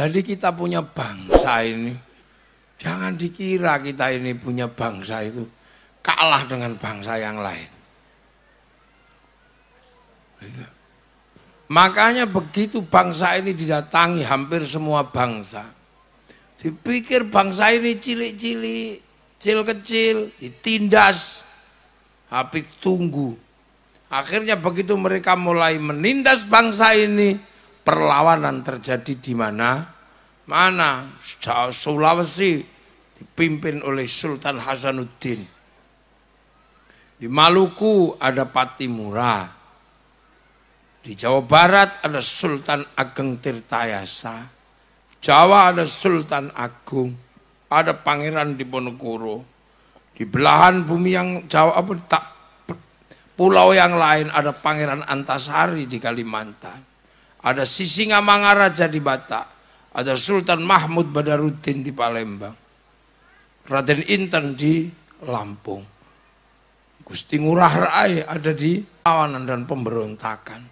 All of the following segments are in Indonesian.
Jadi kita punya bangsa ini, jangan dikira kita ini punya bangsa itu kalah dengan bangsa yang lain. Makanya begitu bangsa ini didatangi hampir semua bangsa, dipikir bangsa ini cilik-cilik, kecil-kecil, ditindas, habis tunggu. Akhirnya begitu mereka mulai menindas bangsa ini, perlawanan terjadi di mana? Sulawesi dipimpin oleh Sultan Hasanuddin. Di Maluku ada Patimura. Di Jawa Barat ada Sultan Ageng Tirtayasa. Jawa ada Sultan Agung, ada Pangeran Diponegoro. Di belahan bumi yang Jawa pulau yang lain ada Pangeran Antasari di Kalimantan, ada Sisingamangaraja di Batak, ada Sultan Mahmud Badarudin di Palembang, Raden Inten di Lampung, Gusti Ngurah Rai ada di tawanan dan pemberontakan,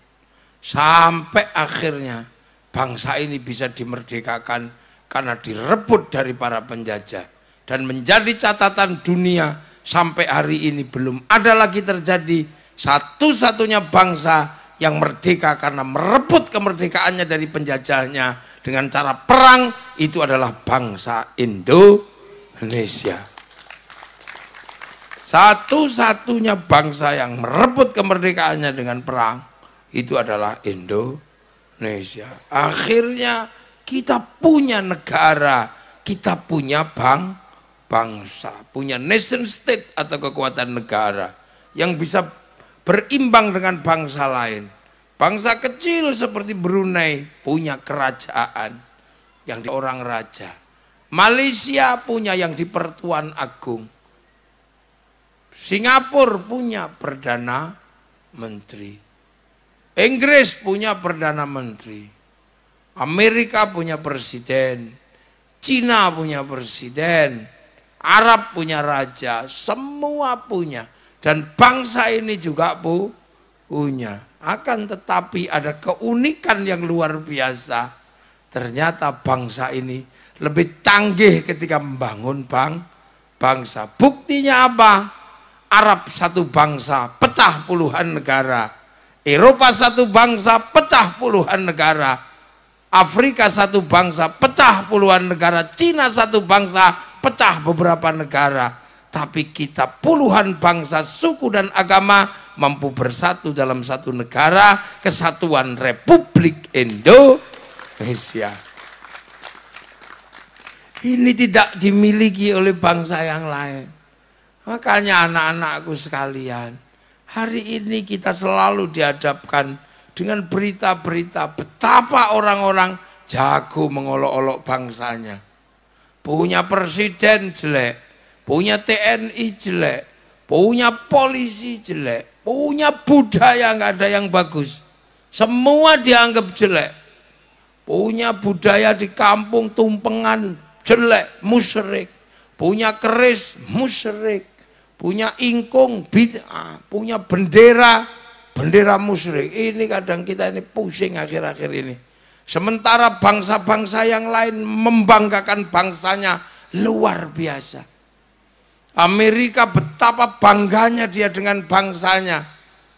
sampai akhirnya bangsa ini bisa dimerdekakan karena direbut dari para penjajah dan menjadi catatan dunia. Sampai hari ini belum ada lagi terjadi satu-satunya bangsa yang merdeka karena merebut kemerdekaannya dari penjajahnya dengan cara perang, itu adalah bangsa Indonesia. Satu-satunya bangsa yang merebut kemerdekaannya dengan perang itu adalah Indonesia. Akhirnya kita punya negara, kita punya bangsa, punya nation state atau kekuatan negara yang bisa berimbang dengan bangsa lain. Bangsa kecil seperti Brunei punya kerajaan yang di orang raja. Malaysia punya yang di Pertuan Agung. Singapura punya Perdana Menteri. Inggris punya Perdana Menteri. Amerika punya presiden. Cina punya presiden. Arab punya raja, semua punya. Dan bangsa ini juga punya. Akan tetapi ada keunikan yang luar biasa. Ternyata bangsa ini lebih canggih ketika membangun bangsa. Buktinya apa? Arab satu bangsa, pecah puluhan negara. Eropa satu bangsa, pecah puluhan negara. Afrika satu bangsa, pecah puluhan negara. Cina satu bangsa, pecah beberapa negara. Tapi kita puluhan bangsa, suku dan agama mampu bersatu dalam satu negara, Kesatuan Republik Indonesia. Ini tidak dimiliki oleh bangsa yang lain. Makanya anak-anakku sekalian, hari ini kita selalu dihadapkan dengan berita-berita betapa orang-orang jago mengolok-olok bangsanya. Punya presiden jelek, punya TNI jelek, punya polisi jelek, punya budaya nggak ada yang bagus. Semua dianggap jelek. Punya budaya di kampung tumpengan jelek, musyrik. Punya keris, musyrik. Punya ingkung, bid'ah. Punya bendera musyrik. Ini kadang kita ini pusing akhir-akhir ini. Sementara bangsa-bangsa yang lain membanggakan bangsanya luar biasa. Amerika betapa bangganya dia dengan bangsanya.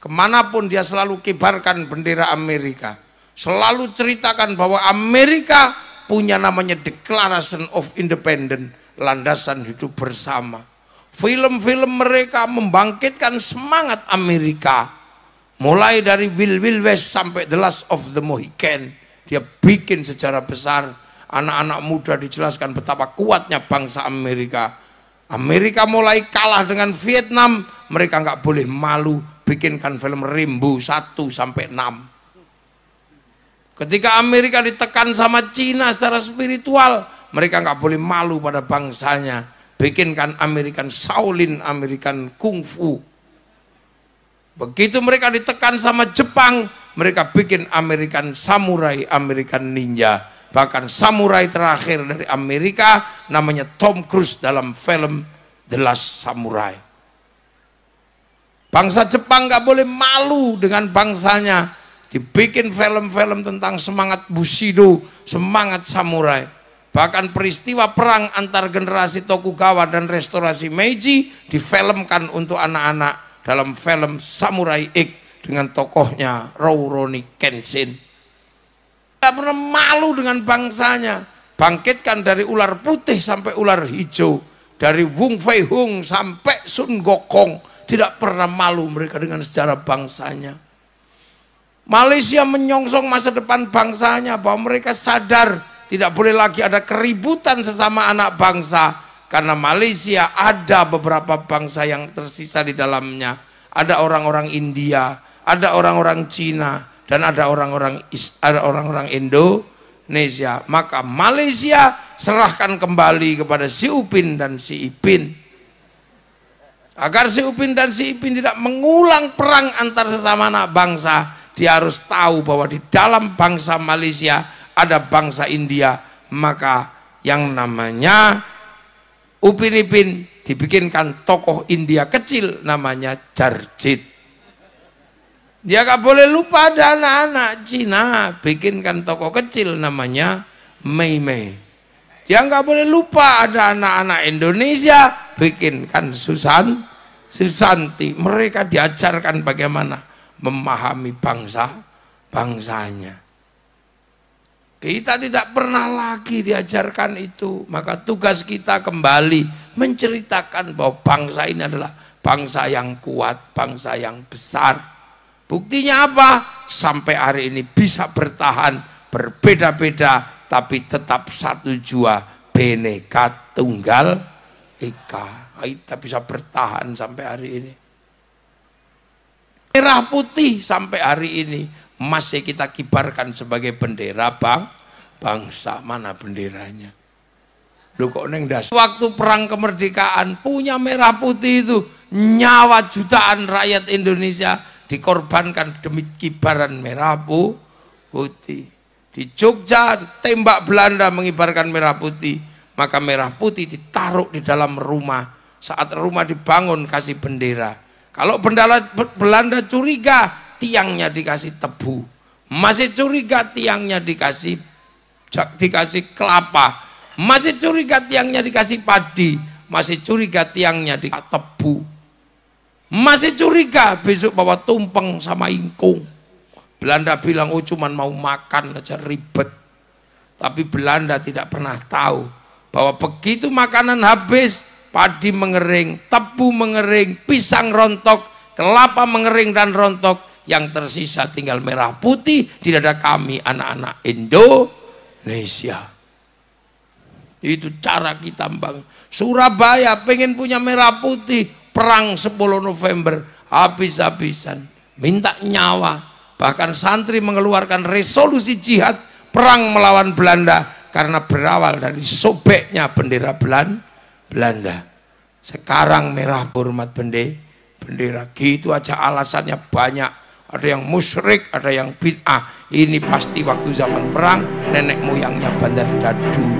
Kemanapun dia selalu kibarkan bendera Amerika. Selalu ceritakan bahwa Amerika punya namanya Declaration of Independence, landasan hidup bersama. Film-film mereka membangkitkan semangat Amerika. Mulai dari Wild West sampai The Last of the Mohican, dia bikin sejarah besar. Anak-anak muda dijelaskan betapa kuatnya bangsa Amerika. Amerika mulai kalah dengan Vietnam, mereka nggak boleh malu bikinkan film Rambo 1 sampai 6. Ketika Amerika ditekan sama Cina secara spiritual, mereka nggak boleh malu pada bangsanya, bikinkan American Shaolin, American Kung Fu. Begitu mereka ditekan sama Jepang, mereka bikin American Samurai, American Ninja. Bahkan samurai terakhir dari Amerika namanya Tom Cruise dalam film The Last Samurai. Bangsa Jepang nggak boleh malu dengan bangsanya. dibikin film-film tentang semangat Bushido, semangat samurai. Bahkan peristiwa perang antar generasi Tokugawa dan restorasi Meiji difilmkan untuk anak-anak dalam film Samurai X dengan tokohnya Rurouni Kenshin. Tidak pernah malu dengan bangsanya. Bangkitkan dari ular putih sampai ular hijau, dari Wung Fei Hung sampai Sun Gokong, tidak pernah malu mereka dengan sejarah bangsanya. Malaysia menyongsong masa depan bangsanya, bahwa mereka sadar tidak boleh lagi ada keributan sesama anak bangsa, karena Malaysia ada beberapa bangsa yang tersisa di dalamnya. Ada orang-orang India, ada orang-orang Cina, dan ada orang-orang Indonesia. Maka Malaysia serahkan kembali kepada si Upin dan si Ipin, agar si Upin dan si Ipin tidak mengulang perang antar sesama anak bangsa. Dia harus tahu bahwa di dalam bangsa Malaysia ada bangsa India. Maka yang namanya Upin Ipin dibikinkan tokoh India kecil namanya Jarjit. Dia gak boleh lupa ada anak-anak Cina, bikinkan tokoh kecil namanya Mei Mei. Dia gak boleh lupa ada anak-anak Indonesia, bikinkan Susanti. Mereka diajarkan bagaimana memahami bangsanya. Kita tidak pernah lagi diajarkan itu. Maka tugas kita kembali menceritakan bahwa bangsa ini adalah bangsa yang kuat, bangsa yang besar. Buktinya apa? Sampai hari ini bisa bertahan, berbeda-beda, tapi tetap satu jua, Bhinneka Tunggal Ika. Kita bisa bertahan sampai hari ini. Merah putih sampai hari ini masih kita kibarkan sebagai bendera bangsa. Mana benderanya? Loh kok neng das? Waktu perang kemerdekaan punya merah putih itu, nyawa jutaan rakyat Indonesia dikorbankan demi kibaran merah putih. Di Jogja tembak Belanda mengibarkan merah putih, maka merah putih ditaruh di dalam rumah. Saat rumah dibangun kasih bendera. Kalau Belanda curiga, tiangnya dikasih tebu. Masih curiga, tiangnya dikasih kelapa. Masih curiga, tiangnya dikasih padi. Masih curiga, tiangnya dikasih tebu. Masih curiga, besok bawa tumpeng sama ingkung. Belanda bilang, oh cuman mau makan aja ribet. Tapi Belanda tidak pernah tahu bahwa begitu makanan habis, padi mengering, tebu mengering, pisang rontok, kelapa mengering dan rontok, yang tersisa tinggal merah putih di dada kami anak-anak Indonesia. Itu cara kita bang. Surabaya pengen punya merah putih, perang 10 November habis-habisan, minta nyawa. Bahkan santri mengeluarkan resolusi jihad perang melawan Belanda karena berawal dari sobeknya bendera Belanda. Sekarang merah hormat bendera. Gitu aja alasannya banyak. Ada yang musyrik, ada yang bid'ah. Ini pasti waktu zaman perang nenek moyangnya Bandar Dadu.